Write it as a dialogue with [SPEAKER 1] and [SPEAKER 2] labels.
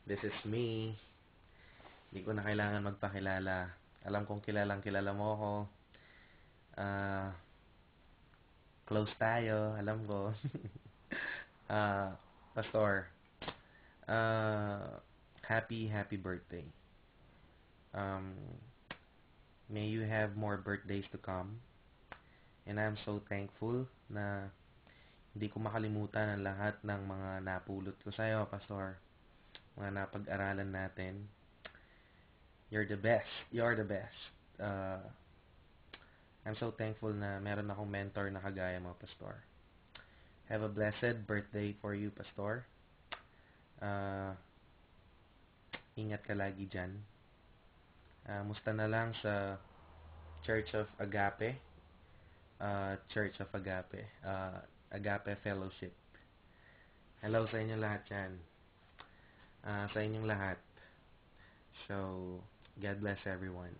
[SPEAKER 1] This is me. Hindi ko na kailangan magpakilala. Alam kong kilalang kilala mo ako. Ah, close tayo, alam ko. Ah, Pastor, happy birthday. Um, may you have more birthdays to come. And I'm so thankful na hindi ko makalimutan ang lahat ng mga napulot ko sa'yo, Pastor. Mga napag-aralan natin. You're the best. You're the best. Uh, I'm so thankful na meron akong mentor na kagaya mo, Pastor. Have a blessed birthday for you, Pastor. Uh, Ingat ka lagi dyan. Musta na lang sa Church of Agape? Church of Agape. Agape Fellowship. Hello sa inyo lahat dyan. Sa inyong lahat. So, God bless everyone.